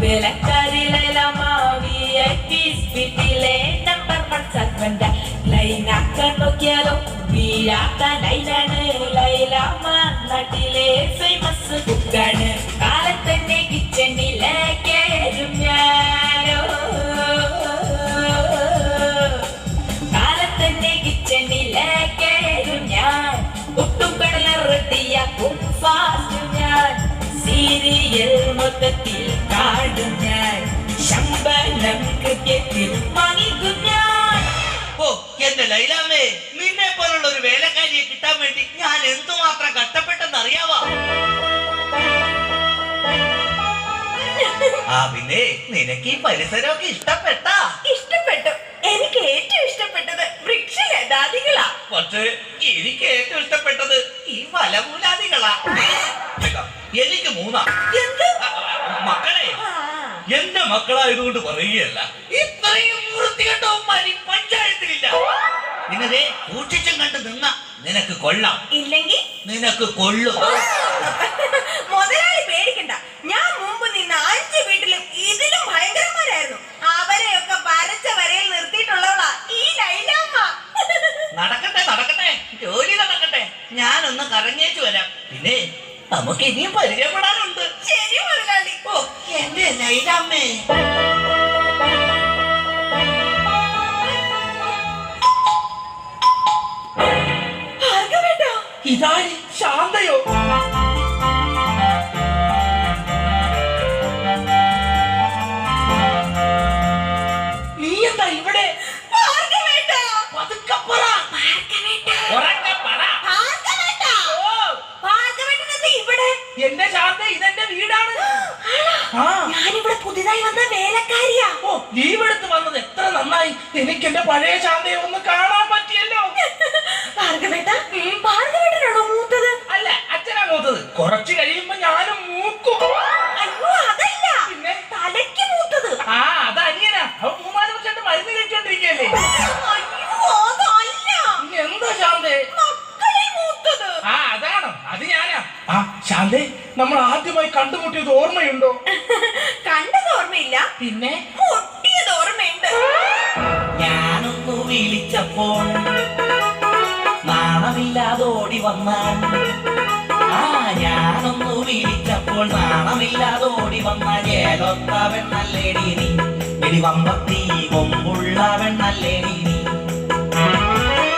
വേലക്കാരി Lailama VIP സ്പീഡിലെ number 1 സർവന്റ ലൈനാക്കാൻ നോക്കിയാലോ വീഴാത്ത ലൈലാണ് ലൈലാമ നാട്ടിലെ ഫേമസ് കുക്കാണ് കാലത്തന്നെ കിച്ചണിലെ കേറും ഞാനോ കാലത്തന്നെ കിച്ചണിലെ കേറും ഞാൻ ഒട്ടും കടല റെഡിയാക്കും ഫാസ്റ്റ് ഞാൻ സീരിയൽ മൊത്തത്തിൽ കാണും ഞാൻ ശമ്പളം കൃത്യത്തിൽ വാങ്ങിക്കും ഞാൻ. ഓ എന്റെ ലൈലാമേ, നിന്നെ പോലുള്ള ഒരു വേലക്കാരിയെ കിട്ടാൻ വേണ്ടി ഞാൻ എന്തുമാത്രം കഷ്ടപ്പെട്ടെന്ന് അറിയാവാ. ആ പിന്നെ നിനക്ക് ഈ പരിസരമൊക്കെ ഇഷ്ടപ്പെട്ടു. എനിക്ക് ഏറ്റവും ഇഷ്ടപ്പെട്ടത് വൃക്ഷലതാദികളാ. പക്ഷേ എനിക്ക് ഏറ്റവും ഇഷ്ടപ്പെട്ടത് ഈ ഫലമൂലാദികളാ. എനിക്ക് മൂന്നാ മക്കളെ. എന്റെ മക്കളായതുകൊണ്ട് പറയുകയല്ല, ഇത്രയും വൃത്തികെട്ടവന്മാരി പഞ്ചായത്തിലില്ല. നിന്നെ സൂക്ഷിച്ചും കണ്ട് നിന്ന നിനക്ക് കൊള്ളാം, ഇല്ലെങ്കിൽ നിനക്ക് കൊള്ളും. മുതലാളി പേടിക്കണ്ട, ഞാൻ മുമ്പ് നിന്ന 5 വീട്ടിലും ഇതിലും ഭയങ്കരന്മാരായിരുന്നു. അവരെയൊക്കെ വരച്ച വരയിൽ നിർത്തിയിട്ടുള്ളവളാ ഈ ലൈലാമ്മ. നടക്കട്ടെ നടക്കട്ടെ, ജോലി നടക്കട്ടെ. ഞാനൊന്ന് കറങ്ങിയേച്ചു വരാം. പിന്നെ നമുക്ക് ഇനിയും പരിചയപ്പെടാനുണ്ട്. ശരി മുതലാളി. ഓ എന്റെ ലൈലാമ്മേ. ഇതാര്? ശാന്തയോ? നീ എന്താ ഇവിടെ? എന്റെ ശാന്ത, ഇതെന്റെ വീടാണ്. ഞാനിവിടെ പുതിയതായി വന്ന വേലക്കാരിയാ. ഓ, ലീവ് എടുത്ത് വന്നത് എത്ര നന്നായി. എനിക്ക് എന്റെ പഴയ ശാന്തയെ ഒന്ന് കാണാൻ പറ്റിയല്ലോ. ഭാർഗവേട്ടനാണോ മൂത്തത്? അല്ല, അച്ഛനാ മൂത്തത്. കുറച്ച് കഴിയുമ്പോ ഞാനും മൂക്കും. അയ്യോ അതല്ല, പിന്നെ തലയ്ക്ക് മൂത്തത്. ആ അത് അനിയനാ. അവൻ 3-4 വർഷമായിട്ട് മരുന്ന് കഴിച്ചോണ്ടിരിക്കല്ലേ. എന്താ ശാന്തേ? ആ അതാണോ? അത് ഞാനാ. ആ ശാന്തേ, നമ്മൾ ആദ്യമായി കണ്ടുമുട്ടിയത് ഓർമ്മയുണ്ടോ? കണ്ടത് ഓർമ്മയില്ല, പിന്നെ പൊട്ടിയത് ഓർമ്മയുണ്ട്. ഞാനൊന്നു വിളിച്ചപ്പോൾ നാണമില്ലാതോടി വന്നാൽ, ഞാനൊന്നു വിളിച്ചപ്പോൾ നാണമില്ലാതോടി വന്നാൽ ഏതൊത്ത വെണ്ണല്ലേടി നീ, വെടിവമ്പത്തി കൊമ്പുള്ള വെണ്ണല്ലേടി നീ.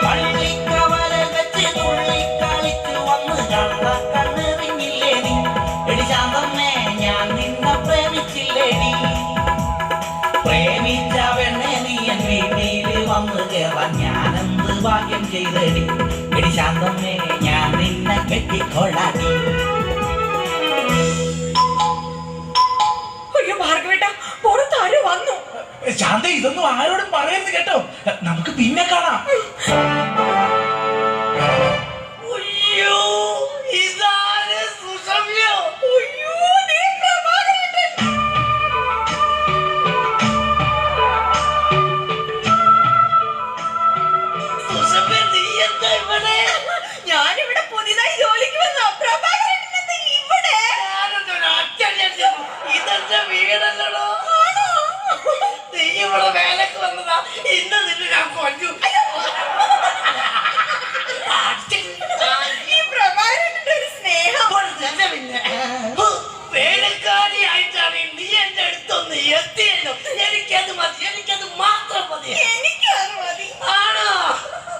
പള്ളിക്കവല വെച്ച് തുള്ളിക്കളിച്ചു വന്ന് കണ്ട കണ്ണെറിഞ്ഞില്ലേ നീ, എടി ശാന്തമ്മേ ഞാൻ നിന്നെ പ്രേമിച്ചില്ലേടി. പ്രേമിച്ച പെണ്ണെ നീ എൻ വീട്ടില് വന്ന് കേറാൻ ഞാനെന്ത് ഭാഗ്യം ചെയ്തടി. എടി ശാന്തമ്മേ ഞാൻ നിന്നെ കെട്ടിക്കൊള്ളാടി. അയ്യോ ഭാർഗവേട്ട, പുറത്താരോ വന്നു. ശാന്ത, ഇതൊന്നും ആരോടും പറയരുത് കേട്ടോ. നമുക്ക് പിന്നെ കാണാം. അയ്യോ, ഇതാണ് സുഷമ്യോ. അയ്യോ നീ പ്രഭാകരേട്ടൻ. സുഷമ്യ, നീ എന്താ ഇവിടെ? ഞാനിവിടെ പുതിയതായി ജോലിക്ക് വന്ന പ്രഭാകരേട്ടൻ എന്താ ഇവിടെ? ഇതെന്റെ വീടല്ലോ. നീ ഇവിടെ വേലക്ക് വന്നതാ. ഇന്ന് നിന്നെ ഞാൻ കൊല്ലു. ഈ പ്രഭാകരേട്ടന്റെ ഒരു സ്നേഹം. പിന്നെ വേലക്കാരിയായിട്ടാണ് നീ എന്റെ അടുത്തൊന്ന് എത്തിയല്ലോ. എനിക്കത് മതി, എനിക്കത് മാത്രം മതി. എനിക്കും അത് മതി. ആണോ?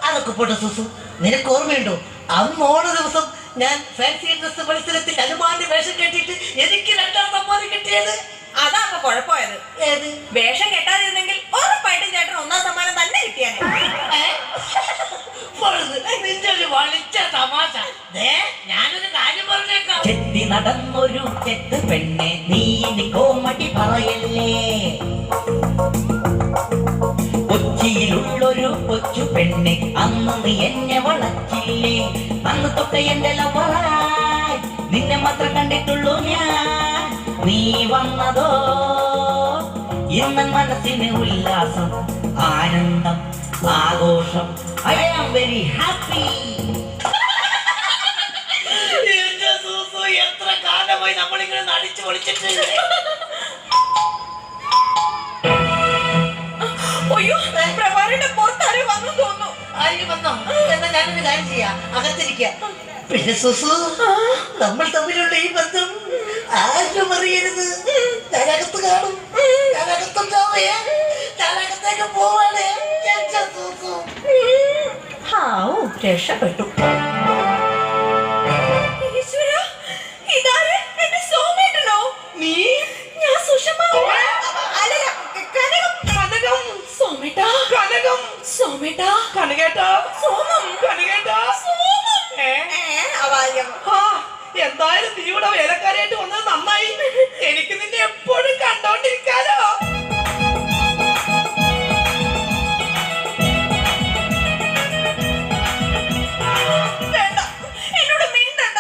അതൊക്കെ പോട്ടെ സുസു, നിനക്ക് ഓർമ്മയുണ്ടോ അന്ന് ഓണ ദിവസം ഞാൻ ഫാൻസി ഡ്രസ് മത്സരത്തിൽ ഹനുമാന്റെ വേഷം കെട്ടിയിട്ട് എനിക്ക് 2ാം സമ്മാനം കിട്ടിയത്? അതാ അപ്പൊ കുഴപ്പമായത്. ഏത്? വേഷം കെട്ടാതിരുന്നെങ്കിൽ ഉറപ്പായിട്ടും ചേട്ടൻ 1ാം സമ്മാനം തന്നെ കിട്ടിയാനെ. നിന്റെ ഒരു വളിച്ച തമാശ. ഞാനൊരു കാര്യം പറഞ്ഞേക്കാം. ചെത്തി നടന്നൊരു ചെത്ത് പെണ്ണെ നീ കോമഡി പറയല്ലേ. കൊച്ചിയിലുള്ളൊരു കൊച്ചു പെണ്ണെ അന്ന് നീ എന്നെ വളച്ചില്ലേ. അന്ന് തൊട്ട് എന്റെ ലവറായി നിന്നെ മാത്രം കണ്ടിട്ടുള്ളൂ ഞാൻ. നീ വന്നതോ ഇന്ന് മനസ്സിന് ഉല്ലാസം, ആനന്ദം, ആഘോഷം. I am very happy. എത്ര കാലമായി നമ്മളിങ്ങനെ നടിച്ചു പൊളിച്ചിട്ട് അയ്യോ പ്രഭാകരന്റെ പുറത്താരോ വന്നു തോന്നുന്നു. ആര് വന്നോ? എന്നാ ഞാനൊരു കാര്യം ചെയ്യാം, അകത്തിരിക്കാം. പിന്നെ സുസു, നമ്മൾ തമ്മിലുള്ള ഈ ബന്ധം ആരും അറിയരുത്. ഞാനകത്ത് കാണും, ഞാനകത്തുണ്ടാവേ, ഞാനകത്തേക്ക് പോവാണേ. സുസു ഹാവൂ രക്ഷപ്പെട്ടു. ഈശ്വരാ, ഇതാര്? എന്റെ സോമേട്ടനോ? നീ? ഞാൻ സുഷമ. അല്ലല്ല, കനകം. കനകം. സോമേട്ടാ. കനകം. സോമേട്ടാ. കനകേട്ടാ. സോമം. കനകേട്ടാ. സോമം. അവാര്യം. എന്തായാലും നീ ഇവിടെ വേലക്കാരായിട്ട് വന്നത് നന്നായി. എനിക്ക് നിന്നെ എപ്പോഴും കണ്ടോണ്ടിരിക്കാലോ. വേണ്ട, എന്നോട് മിണ്ടണ്ട.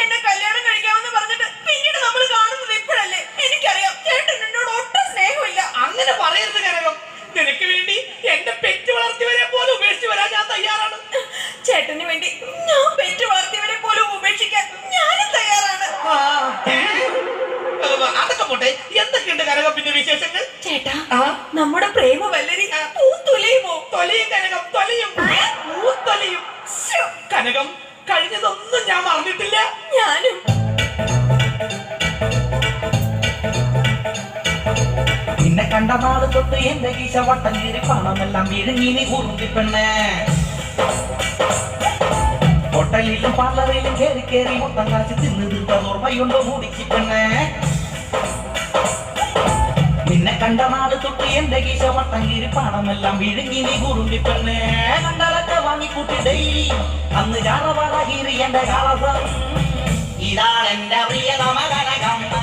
എന്നെ കല്യാണം കഴിക്കാമെന്ന് പറഞ്ഞിട്ട് പിന്നീട് നമ്മൾ കാണുന്നത് ഇപ്പോഴല്ലേ? എനിക്കറിയാം ചേട്ടൻ എന്നോട് ഒട്ടും സ്നേഹമില്ല. അങ്ങനെ പറയരുത് കനകം. നിനക്ക് വേണ്ടി എന്റെ പെറ്റ് വളർത്തിയവരെ പോലും ഉപേക്ഷിച്ച് വരാൻ ഞാൻ തയ്യാറാണ്. ചേട്ടന് വേണ്ടി ഞാൻ പെറ്റ് വളർത്തിയവരെ പോലും ഉപേക്ഷിക്കാൻ ഞാനും തയ്യാറാണ്. അതൊക്കെ പോട്ടെ, എന്തൊക്കെയുണ്ട് കനകം പിന്നെ വിശേഷങ്ങൾ? ചേട്ടാ, നമ്മുടെ പ്രേമ വല്ലരി പൂത്തൊലിയുമോ? തൊലിയും കനകം, തൊലിയും, പൂത്തൊലിയും. കനകം, കഴിഞ്ഞതൊന്നും ഞാൻ മറന്നിട്ടില്ല. ഞാനും. നിന്നെ കണ്ട നാട് തൊട്ട് എന്റെ കീശ വട്ടം കീറി പണമെല്ലാം വിഴുങ്ങിനി കുറുമ്പി പെണ്ണേ. ഹോട്ടലിലും പാർലറിലും കേറി കേറി മൊത്തം കാശ് തിന്ന് തീർത്ത ഓർമ്മയുണ്ടോ മൂടിക്ക് പെണ്ണേ. നിന്നെ കണ്ട നാട് തൊട്ട് എന്റെ കീശ വട്ടം കീറി പണമെല്ലാം വിഴുങ്ങിനി കുറുമ്പി പെണ്ണേ. കണ്ടലൊക്കെ വാങ്ങിക്കൂട്ടി ഡെയിലി അന്ന് ചാറവാറ കീറി എന്റെ കാളസം. ഇതാണ് എന്റെ പ്രിയതമ Kanakamma.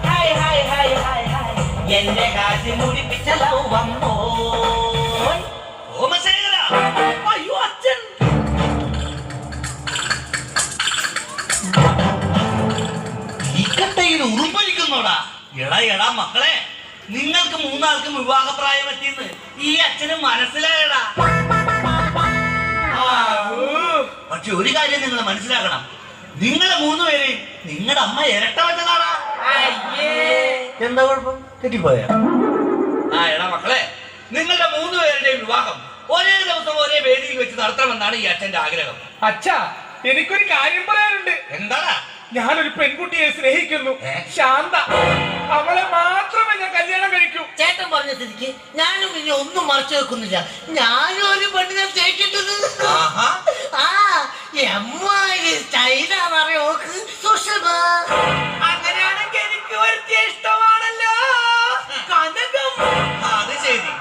Hi hi hi hi hi, എന്റെ കാശി മുടിപ്പിച്ച ലവ് വന്നോ. അയ്യോ അച്ഛൻ. ഈ കട്ടയിൽ ഉറുമ്പരിക്കുന്നോടാ. എടാ എടാ മക്കളെ, നിങ്ങൾക്ക് മൂന്നാൾക്കും വിവാഹപ്രായം എത്തിയെന്ന് ഈ അച്ഛന് മനസ്സിലായടാ. പക്ഷെ ഒരു കാര്യം നിങ്ങൾ മനസ്സിലാക്കണം, നിങ്ങളെ മൂന്നുപേരെയും നിങ്ങളുടെ അമ്മ ഇരട്ട വെച്ചതാടാ. എന്താ കുഴപ്പം? തെറ്റിപ്പോയ? എടാ മക്കളെ, നിങ്ങളുടെ മൂന്നുപേരുടെയും വിവാഹം ഒരേ ദിവസം ഒരേ വേദിയിൽ വെച്ച് നടത്തണമെന്നാണ് ഈ അച്ഛന്റെ ആഗ്രഹം. അച്ഛാ, എനിക്കൊരു കാര്യം പറയാനുണ്ട്. എന്താടാ? ഞാനൊരു പെൺകുട്ടിയെ സ്നേഹിക്കുന്നു, ശാന്ത. അവളെ മാത്രമേ ഞാൻ കല്യാണം കഴിക്കൂ. ചേട്ടൻ പറഞ്ഞ സ്ഥിതിക്ക് ഞാനും ഇനി ഒന്നും മറച്ചു വെക്കുന്നില്ല. ഞാനും ഒരു പെണ്ണിനെ തേക്കിട്ടത്. സ്റ്റൈലാണെന്നറിയോ സുഷമ? അങ്ങനെയാണെങ്കിൽ എനിക്ക് വരുത്തിയ ഇഷ്ടമാണല്ലോ കനകം. അത് ശരി.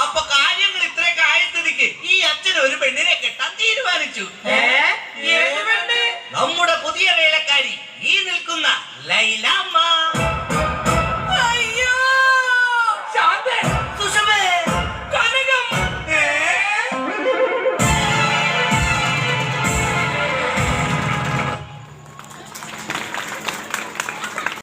അപ്പൊ കാര്യങ്ങൾ ഇത്രയൊക്കെ ആയ സ്ഥിതിക്ക് ഈ അച്ഛൻ ഒരു പെണ്ണിനെ കെട്ടാൻ തീരുമാനിച്ചു.